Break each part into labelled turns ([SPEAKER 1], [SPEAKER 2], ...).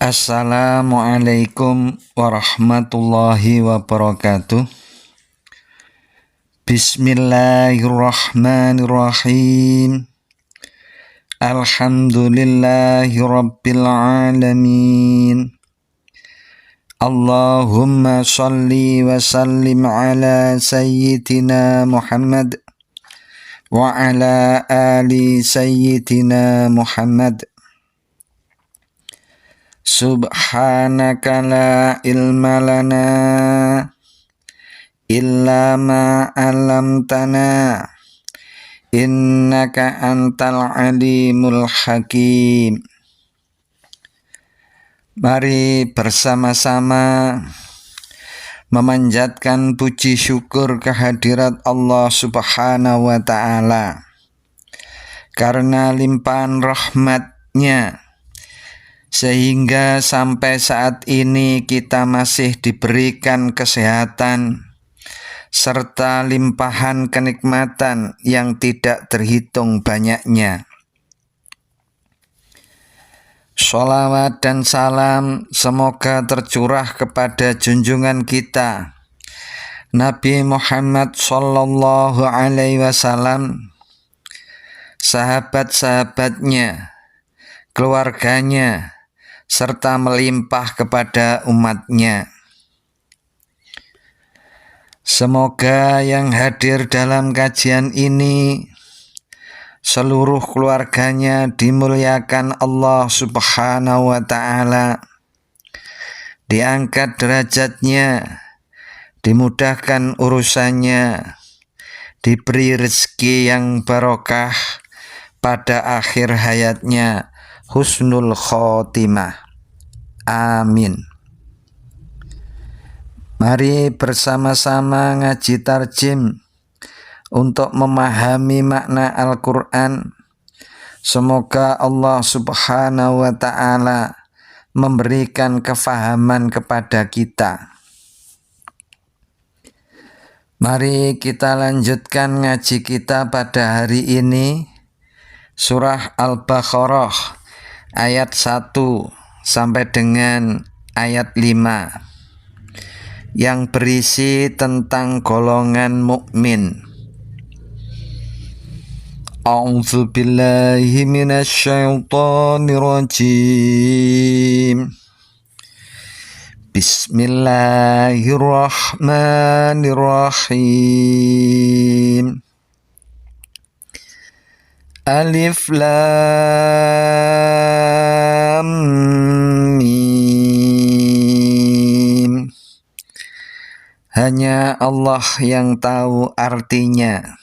[SPEAKER 1] Assalamualaikum warahmatullahi wabarakatuh. Bismillahirrahmanirrahim. Alhamdulillahi rabbil alamin. Allahumma salli wa sallim ala sayyidina Muhammad wa ala ali sayyidina Muhammad. Subhanaka la ilma lana illa ma 'allamtana innaka antal alimul hakim. Mari bersama-sama memanjatkan puji syukur kehadirat Allah Subhanahu wa ta'ala karena limpahan rahmat-Nya, sehingga sampai saat ini kita masih diberikan kesehatan serta limpahan kenikmatan yang tidak terhitung banyaknya. Sholawat dan salam semoga tercurah kepada junjungan kita Nabi Muhammad Sallallahu Alaihi Wasallam, sahabat-sahabatnya, keluarganya, serta melimpah kepada umatnya. Semoga yang hadir dalam kajian ini seluruh keluarganya dimuliakan Allah Subhanahu wa ta'ala, diangkat derajatnya, dimudahkan urusannya, diberi rezeki yang barokah pada akhir hayatnya, husnul khotimah. Amin. Mari bersama-sama ngaji tarjim untuk memahami makna Al-Quran. Semoga Allah Subhanahu wa ta'ala memberikan kefahaman kepada kita. Mari kita lanjutkan ngaji kita pada hari ini, surah Al-Baqarah ayat 1 sampai dengan ayat 5 yang berisi tentang golongan mukmin. A'udzu billahi minasyaitonir rajim. Bismillahirrahmanirrahim. Alif Lam Mim. Hanya Allah yang tahu artinya.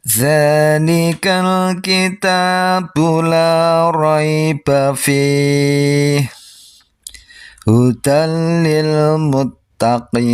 [SPEAKER 1] Dzalikal kitabu la raiba fihi hudal lil muttaqin.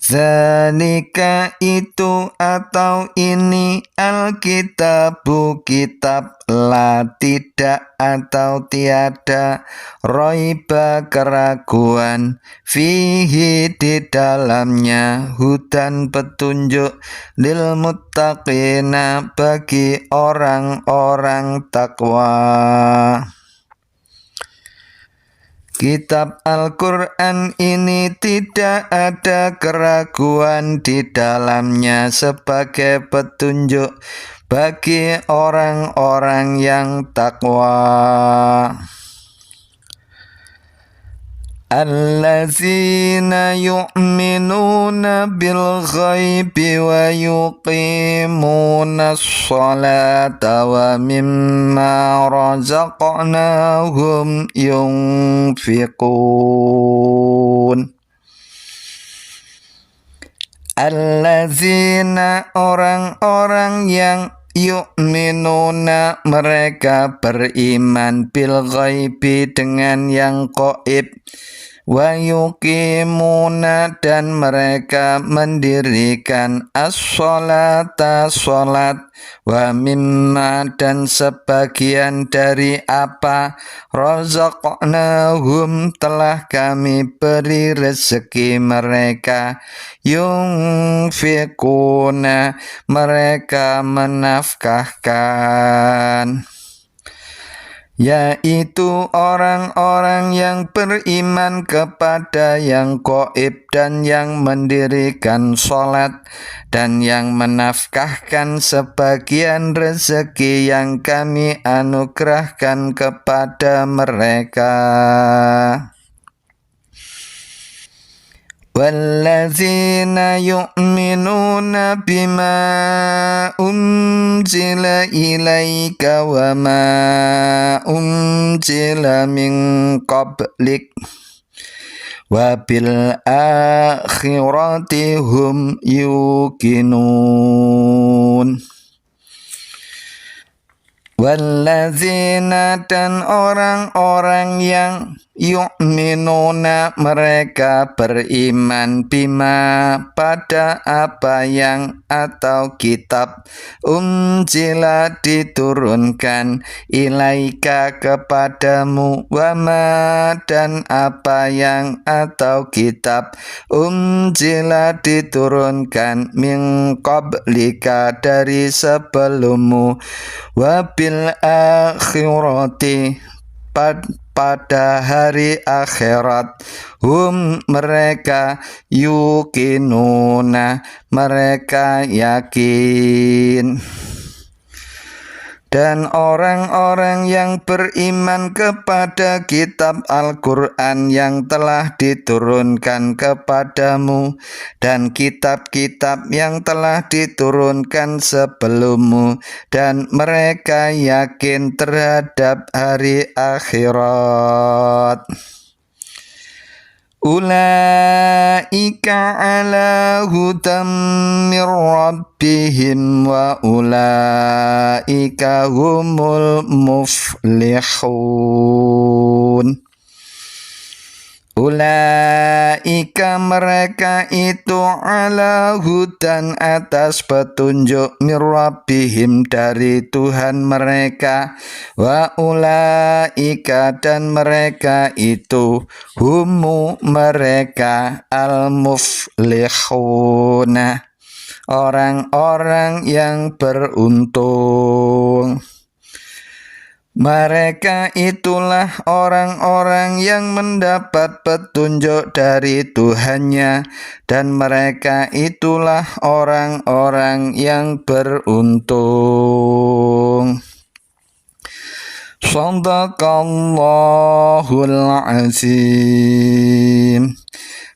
[SPEAKER 1] Zalika itu atau ini Alkitabu kitab, la tidak atau tiada, roiba keraguan, fihi di dalamnya, hudan petunjuk, lil muttaqina bagi orang-orang takwa. Kitab Al-Quran ini tidak ada keraguan di dalamnya sebagai petunjuk bagi orang-orang yang takwa. Allazina yu'minuna bil ghaibi wa yuqimuna sholata wa mimma razaqnahum yunfiqun. Allazina orang-orang yang yu'minuna mereka beriman bil ghaibi dengan yang gaib, wa yuqimuna dan mereka mendirikan as-sholata sholat, wa mimma dan sebagian dari apa razaqnahum telah kami beri rezeki mereka, yunfikuna mereka menafkahkan, yaitu orang-orang yang beriman kepada yang gaib dan yang mendirikan sholat dan yang menafkahkan sebagian rezeki yang kami anugerahkan kepada mereka. Wallazina yu'minuna bima unzila ilaika wa ma unzila min qablik wa bil akhirati hum yuqinun. Wallazina dan orang-orang yang yu'minuna mereka beriman bima pada apa yang atau kitab unzila diturunkan ilaika kepadamu, wama dan apa yang atau kitab unzila diturunkan min qablika dari sebelummu, wabil akhirati pada hari akhirat hum mereka yuqinuna mereka yakin. Dan orang-orang yang beriman kepada kitab Al-Quran yang telah diturunkan kepadamu dan kitab-kitab yang telah diturunkan sebelummu, dan mereka yakin terhadap hari akhirat. Ulaika ala hudam mir rabbihim wa ulaika humul muflihun. Ulaika mereka itu ala hudan atas petunjuk mir rabbihim dari Tuhan mereka, wa ulaika dan mereka itu humu mereka al muflihuna orang-orang yang beruntung. Mereka itulah orang-orang yang mendapat petunjuk dari Tuhannya, dan mereka itulah orang-orang yang beruntung. Shadaqallahul azim.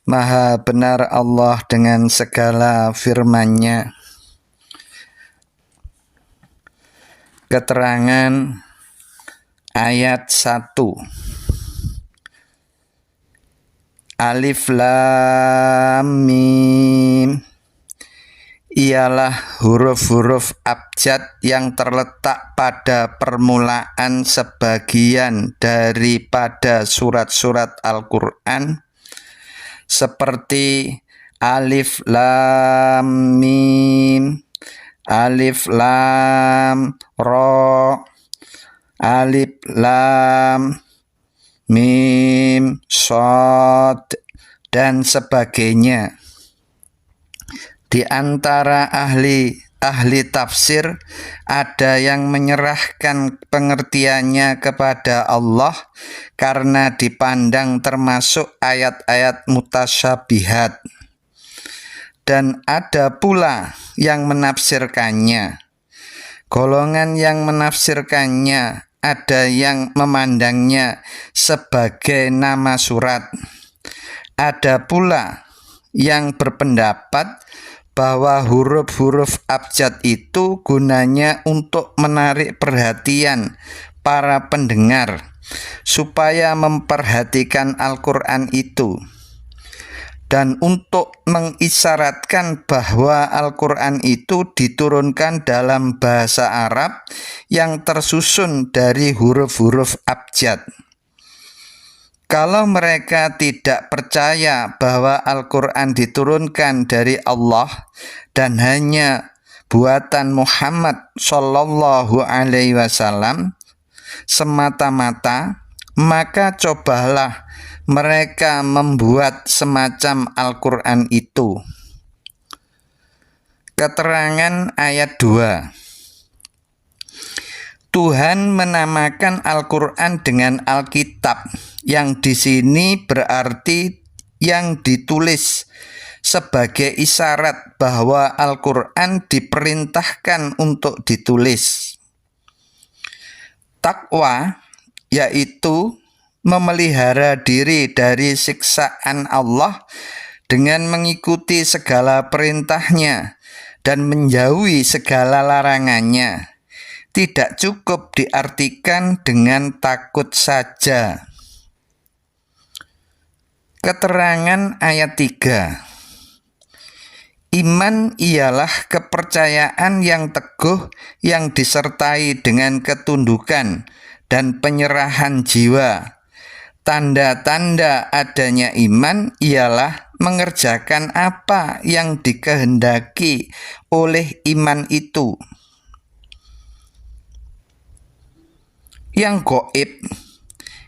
[SPEAKER 1] Maha benar Allah dengan segala firman-Nya. Keterangan ayat 1. Alif Lam Mim ialah huruf-huruf abjad yang terletak pada permulaan sebagian daripada surat-surat Al-Quran, seperti Alif Lam Mim, Alif Lam Ra, Alif Lam Mim Shad dan sebagainya. Di antara ahli tafsir ada yang menyerahkan pengertiannya kepada Allah karena dipandang termasuk ayat-ayat mutasyabihat, dan ada pula yang menafsirkannya. Golongan yang menafsirkannya ada yang memandangnya sebagai nama surat. Ada pula yang berpendapat bahwa huruf-huruf abjad itu gunanya untuk menarik perhatian para pendengar supaya memperhatikan Al-Quran itu, dan untuk mengisyaratkan bahwa Al-Quran itu diturunkan dalam bahasa Arab yang tersusun dari huruf-huruf abjad. Kalau mereka tidak percaya bahwa Al-Quran diturunkan dari Allah dan hanya buatan Muhammad Shallallahu Alaihi Wasallam semata-mata, maka cobalah mereka membuat semacam Al-Quran itu. Keterangan ayat 2. Tuhan menamakan Al-Quran dengan Alkitab, yang di sini berarti yang ditulis, sebagai isyarat bahwa Al-Quran diperintahkan untuk ditulis. Takwa, yaitu memelihara diri dari siksaan Allah dengan mengikuti segala perintahnya dan menjauhi segala larangannya, tidak cukup diartikan dengan takut saja. Keterangan ayat 3. Iman ialah kepercayaan yang teguh yang disertai dengan ketundukan dan penyerahan jiwa. Tanda-tanda adanya iman ialah mengerjakan apa yang dikehendaki oleh iman itu. Yang gaib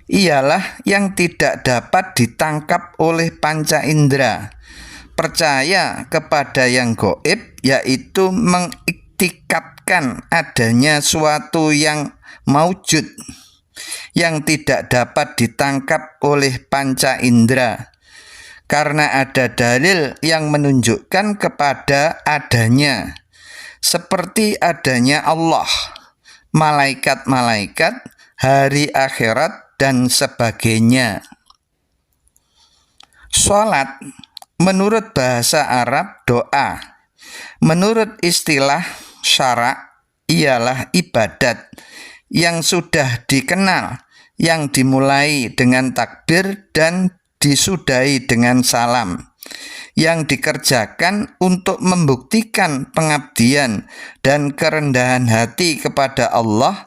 [SPEAKER 1] ialah yang tidak dapat ditangkap oleh panca indera. Percaya kepada yang gaib yaitu mengiktikadkan adanya suatu yang maujud yang tidak dapat ditangkap oleh panca indera, karena ada dalil yang menunjukkan kepada adanya, seperti adanya Allah, malaikat-malaikat, hari akhirat, dan sebagainya. Sholat menurut bahasa Arab doa, menurut istilah syara' ialah ibadat yang sudah dikenal, yang dimulai dengan takbir dan disudahi dengan salam, yang dikerjakan untuk membuktikan pengabdian dan kerendahan hati kepada Allah.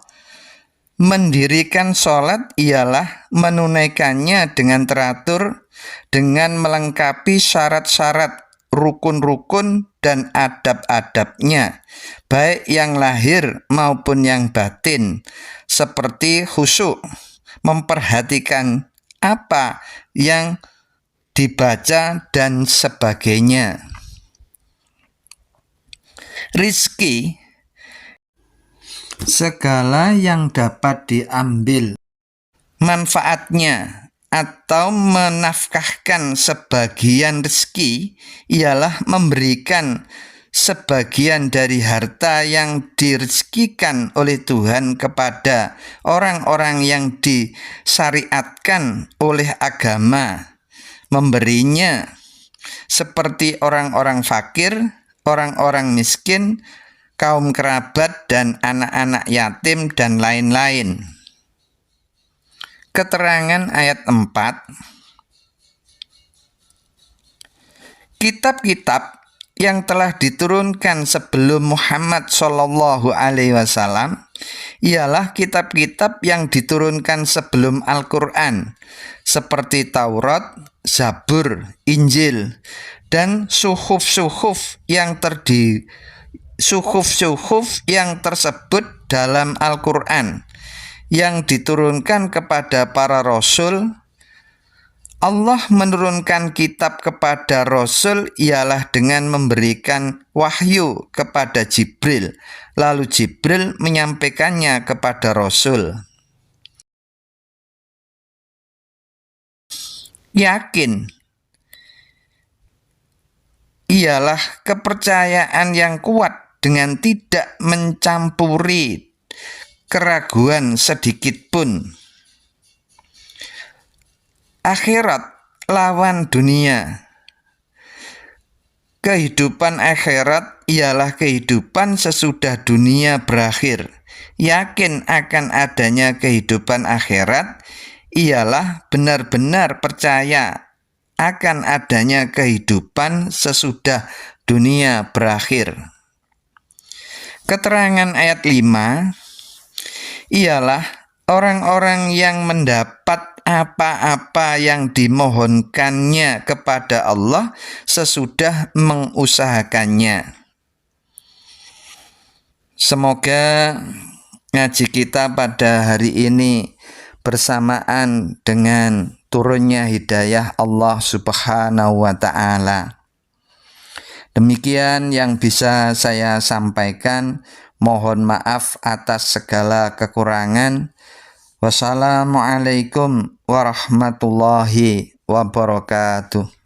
[SPEAKER 1] Mendirikan sholat ialah menunaikannya dengan teratur, dengan melengkapi syarat-syarat, rukun-rukun, dan adab-adabnya, baik yang lahir maupun yang batin, seperti khusyuk, memperhatikan apa yang dibaca, dan sebagainya. Rizki, segala yang dapat diambil manfaatnya atau menafkahkan sebagian rezeki ialah memberikan sebagian dari harta yang direzekikan oleh Tuhan kepada orang-orang yang disyariatkan oleh agama, memberinya seperti orang-orang fakir, orang-orang miskin, kaum kerabat, dan anak-anak yatim, dan lain-lain. Keterangan ayat 4. Kitab-kitab yang telah diturunkan sebelum Muhammad Shallallahu Alaihi Wasallam ialah kitab-kitab yang diturunkan sebelum Al-Quran, seperti Taurat, Zabur, Injil, dan suhuf-suhuf yang tersebut dalam Al-Quran yang diturunkan kepada para rasul. Allah menurunkan kitab kepada rasul ialah dengan memberikan wahyu kepada Jibril, lalu Jibril menyampaikannya kepada rasul. Yakin ialah kepercayaan yang kuat dengan tidak mencampuri keraguan sedikit pun. Akhirat lawan dunia. Kehidupan akhirat ialah kehidupan sesudah dunia berakhir. Yakin akan adanya kehidupan akhirat ialah benar-benar percaya akan adanya kehidupan sesudah dunia berakhir. Keterangan ayat 5 ialah orang-orang yang mendapat apa-apa yang dimohonkannya kepada Allah sesudah mengusahakannya. Semoga ngaji kita pada hari ini bersamaan dengan turunnya hidayah Allah Subhanahu wa ta'ala. Demikian yang bisa saya sampaikan. Mohon maaf atas segala kekurangan. Wassalamualaikum warahmatullahi wabarakatuh.